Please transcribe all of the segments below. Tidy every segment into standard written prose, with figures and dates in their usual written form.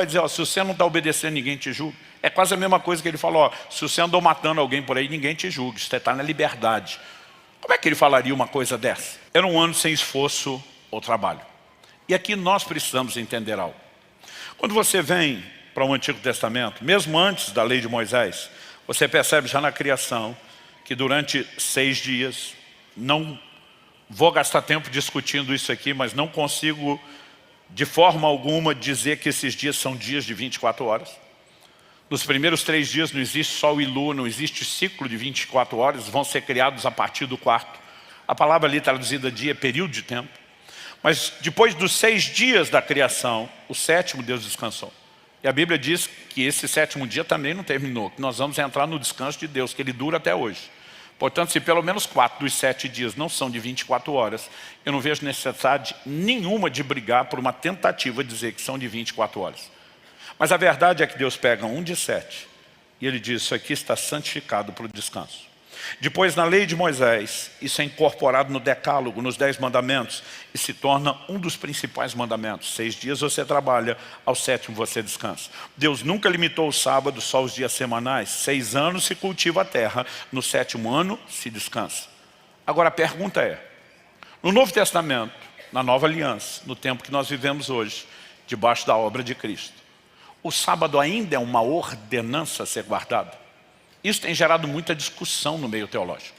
vai dizer, ó, se você não está obedecendo, ninguém te julga. É quase a mesma coisa que ele falou, ó, se você andou matando alguém por aí, ninguém te julga, você está na liberdade. Como é que ele falaria uma coisa dessa? Era um ano sem esforço ou trabalho. E aqui nós precisamos entender algo. Quando você vem para o Antigo Testamento, mesmo antes da lei de Moisés, você percebe já na criação que durante 6 dias, não vou gastar tempo discutindo isso aqui, mas não consigo de forma alguma dizer que esses dias são dias de 24 horas. Nos primeiros 3 dias não existe sol e lua, não existe ciclo de 24 horas, vão ser criados a partir do 4º. A palavra ali traduzida dia é período de tempo. Mas depois dos 6 dias da criação, o 7º Deus descansou. E a Bíblia diz que esse 7º dia também não terminou, que nós vamos entrar no descanso de Deus, que ele dura até hoje. Portanto, se pelo menos 4 dos 7 dias não são de 24 horas, eu não vejo necessidade nenhuma de brigar por uma tentativa de dizer que são de 24 horas. Mas a verdade é que Deus pega um de 7 e ele diz, isso aqui está santificado para o descanso. Depois, na lei de Moisés, isso é incorporado no decálogo, nos 10 mandamentos, e se torna um dos principais mandamentos. 6 dias você trabalha, ao 7º você descansa. Deus nunca limitou o sábado só aos dias semanais. 6 anos se cultiva a terra, no 7º ano se descansa. Agora a pergunta é, no Novo Testamento, na Nova Aliança, no tempo que nós vivemos hoje, debaixo da obra de Cristo, o sábado ainda é uma ordenança a ser guardada? Isso tem gerado muita discussão no meio teológico.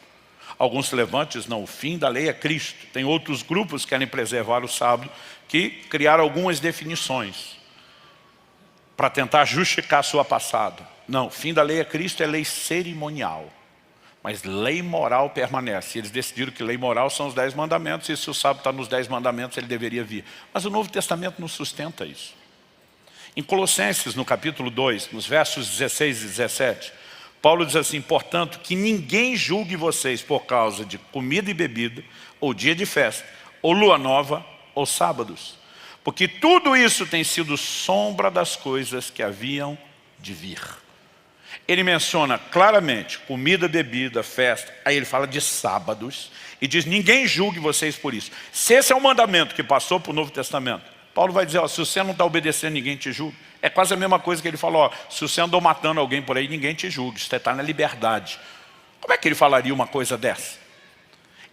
Alguns se levantam e dizem, não, o fim da lei é Cristo. Tem outros grupos que querem preservar o sábado, que criaram algumas definições para tentar justificar a sua passada. Não, o fim da lei é Cristo, é lei cerimonial. Mas lei moral permanece. Eles decidiram que lei moral são os 10 mandamentos, e se o sábado está nos 10 mandamentos, ele deveria vir. Mas o Novo Testamento não sustenta isso. Em Colossenses, no capítulo 2, nos versos 16 e 17, Paulo diz assim, portanto, que ninguém julgue vocês por causa de comida e bebida, ou dia de festa, ou lua nova, ou sábados. Porque tudo isso tem sido sombra das coisas que haviam de vir. Ele menciona claramente comida, bebida, festa, aí ele fala de sábados, e diz, ninguém julgue vocês por isso. Se esse é o mandamento que passou para o Novo Testamento, Paulo vai dizer, ó, se você não está obedecendo, ninguém te julga. É quase a mesma coisa que ele falou, ó, se você andou matando alguém por aí, ninguém te julga, você está na liberdade. Como é que ele falaria uma coisa dessa?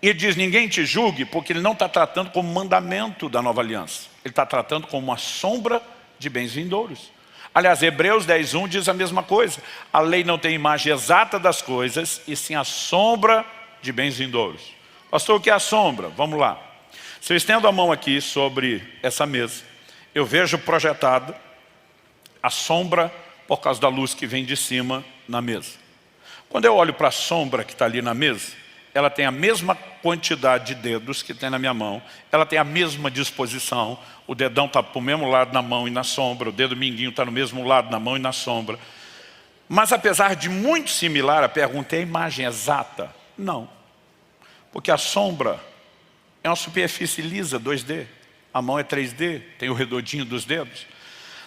E ele diz, ninguém te julgue, porque ele não está tratando como mandamento da nova aliança. Ele está tratando como uma sombra de bens vindouros. Aliás, Hebreus 10:1 diz a mesma coisa. A lei não tem imagem exata das coisas, e sim a sombra de bens vindouros. Pastor, o que é a sombra? Vamos lá. Se eu estendo a mão aqui sobre essa mesa, eu vejo projetada a sombra por causa da luz que vem de cima na mesa. Quando eu olho para a sombra que está ali na mesa, ela tem a mesma quantidade de dedos que tem na minha mão, ela tem a mesma disposição, o dedão está para o mesmo lado na mão e na sombra, o dedo mindinho está no mesmo lado na mão e na sombra. Mas apesar de muito similar, a pergunta é a imagem exata? Não. Porque a sombra é uma superfície lisa, 2D. A mão é 3D, tem o redondinho dos dedos.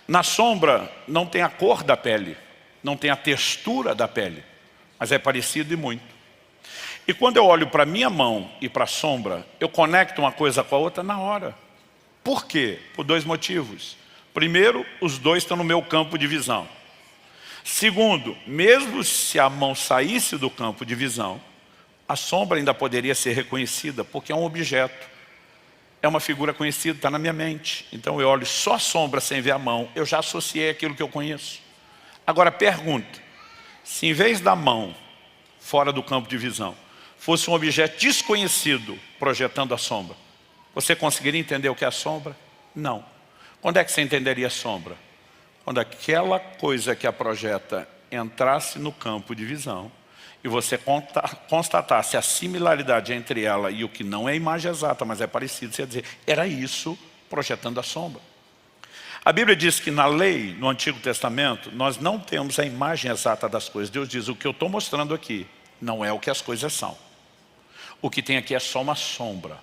Na sombra não tem a cor da pele, não tem a textura da pele, mas é parecido e muito. E quando eu olho para a minha mão e para a sombra, eu conecto uma coisa com a outra na hora. Por quê? Por 2 motivos. Primeiro, os 2 estão no meu campo de visão. Segundo, mesmo se a mão saísse do campo de visão, a sombra ainda poderia ser reconhecida, porque é um objeto. É uma figura conhecida, está na minha mente. Então eu olho só a sombra sem ver a mão, eu já associei aquilo que eu conheço. Agora pergunta, se em vez da mão, fora do campo de visão, fosse um objeto desconhecido projetando a sombra, você conseguiria entender o que é a sombra? Não. Quando é que você entenderia a sombra? Quando aquela coisa que a projeta entrasse no campo de visão, e você constatasse a similaridade entre ela e o que não é imagem exata, mas é parecido, você ia dizer, era isso projetando a sombra. A Bíblia diz que na lei, no Antigo Testamento, nós não temos a imagem exata das coisas. Deus diz, o que eu estou mostrando aqui não é o que as coisas são. O que tem aqui é só uma sombra.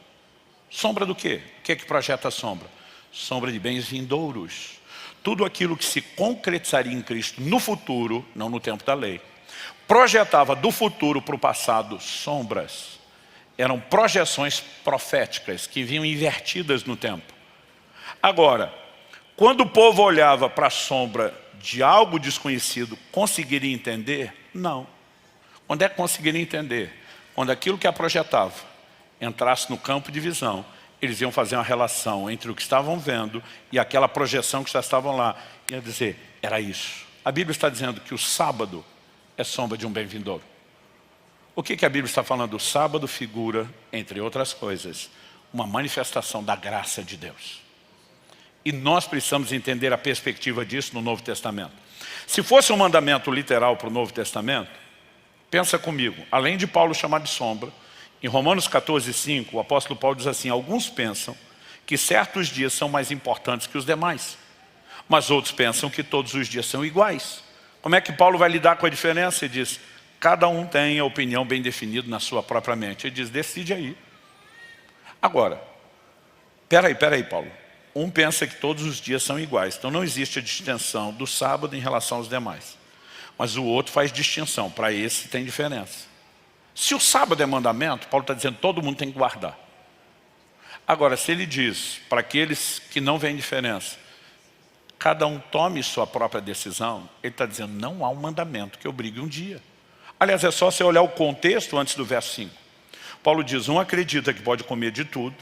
Sombra do quê? O que é que projeta a sombra? Sombra de bens vindouros. Tudo aquilo que se concretizaria em Cristo no futuro, não no tempo da lei, projetava do futuro para o passado sombras. Eram projeções proféticas que vinham invertidas no tempo. Agora, Quando o povo olhava para a sombra de algo desconhecido, conseguiria entender? Não. Quando é que conseguiria entender? Quando aquilo que a projetava entrasse no campo de visão, eles iam fazer uma relação entre o que estavam vendo e aquela projeção que já estavam lá. Ia dizer, era isso. A Bíblia está dizendo que o sábado é sombra de um bem vindouro. O que a Bíblia está falando? O sábado figura, entre outras coisas, uma manifestação da graça de Deus. E nós precisamos entender a perspectiva disso no Novo Testamento. Se fosse um mandamento literal para o Novo Testamento, pensa comigo, além de Paulo chamar de sombra, em Romanos 14:5, o apóstolo Paulo diz assim, alguns pensam que certos dias são mais importantes que os demais, mas outros pensam que todos os dias são iguais. Como é que Paulo vai lidar com a diferença? Ele diz, cada um tem a opinião bem definida na sua própria mente. Ele diz, decide aí. Agora, peraí, Paulo. Um pensa que todos os dias são iguais, então não existe a distinção do sábado em relação aos demais. Mas o outro faz distinção, para esse tem diferença. Se o sábado é mandamento, Paulo está dizendo que todo mundo tem que guardar. Agora, se ele diz para aqueles que não veem diferença, cada um tome sua própria decisão, ele está dizendo, não há um mandamento que obrigue um dia. Aliás, é só você olhar o contexto antes do verso 5. Paulo diz, um acredita que pode comer de tudo,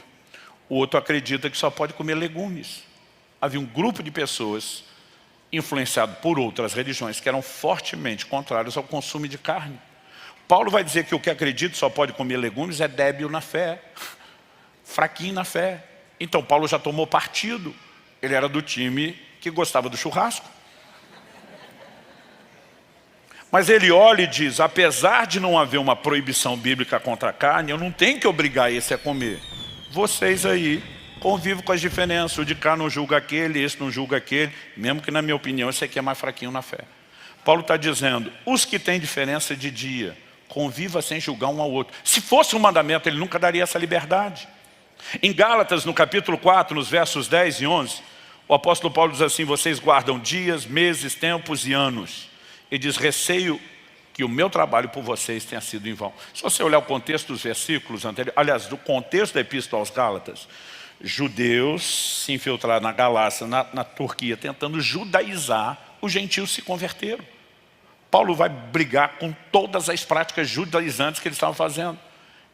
o outro acredita que só pode comer legumes. Havia um grupo de pessoas influenciado por outras religiões que eram fortemente contrários ao consumo de carne. Paulo vai dizer que o que acredita só pode comer legumes é débil na fé, fraquinho na fé. Então Paulo já tomou partido. Ele era do time que gostava do churrasco. Mas ele olha e diz, apesar de não haver uma proibição bíblica contra a carne, eu não tenho que obrigar esse a comer. Vocês aí convivem com as diferenças. O de cá não julga aquele, esse não julga aquele. Mesmo que na minha opinião esse aqui é mais fraquinho na fé. Paulo está dizendo, os que têm diferença de dia, conviva sem julgar um ao outro. Se fosse um mandamento, ele nunca daria essa liberdade. Em Gálatas, no capítulo 4, nos versos 10 e 11, o apóstolo Paulo diz assim, vocês guardam dias, meses, tempos e anos. Ele diz, receio que o meu trabalho por vocês tenha sido em vão. Se você olhar o contexto dos versículos anteriores, aliás, do contexto da Epístola aos Gálatas, judeus se infiltraram na Galácia, na Turquia, tentando judaizar, os gentios se converteram. Paulo vai brigar com todas as práticas judaizantes que eles estavam fazendo.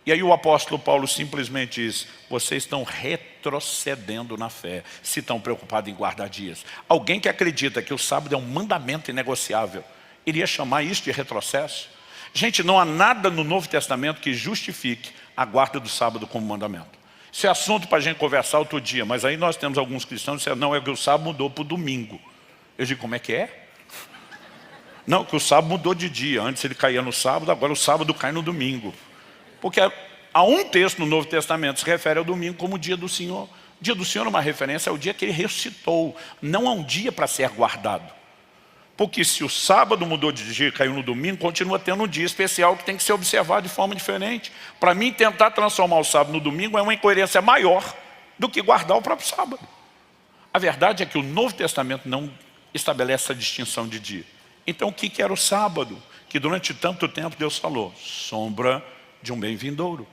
E aí o apóstolo Paulo simplesmente diz, vocês estão retrocedendo na fé, se estão preocupados em guardar dias. Alguém que acredita que o sábado é um mandamento inegociável, iria chamar isso de retrocesso? Gente, não há nada no Novo Testamento que justifique a guarda do sábado como mandamento. Isso é assunto para a gente conversar outro dia, mas aí nós temos alguns cristãos que dizem, não, é que o sábado mudou para o domingo. Eu digo, como é que é? Não, que o sábado mudou de dia. Antes ele caía no sábado, agora o sábado cai no domingo. Porque há um texto no Novo Testamento que se refere ao domingo como o dia do Senhor. O dia do Senhor é uma referência ao dia que ele ressuscitou. Não é um dia para ser guardado. Porque se o sábado mudou de dia e caiu no domingo, continua tendo um dia especial que tem que ser observado de forma diferente. Para mim, tentar transformar o sábado no domingo é uma incoerência maior do que guardar o próprio sábado. A verdade é que o Novo Testamento não estabelece essa distinção de dia. Então, o que era o sábado? Que durante tanto tempo Deus falou, sombra de um bem vindouro.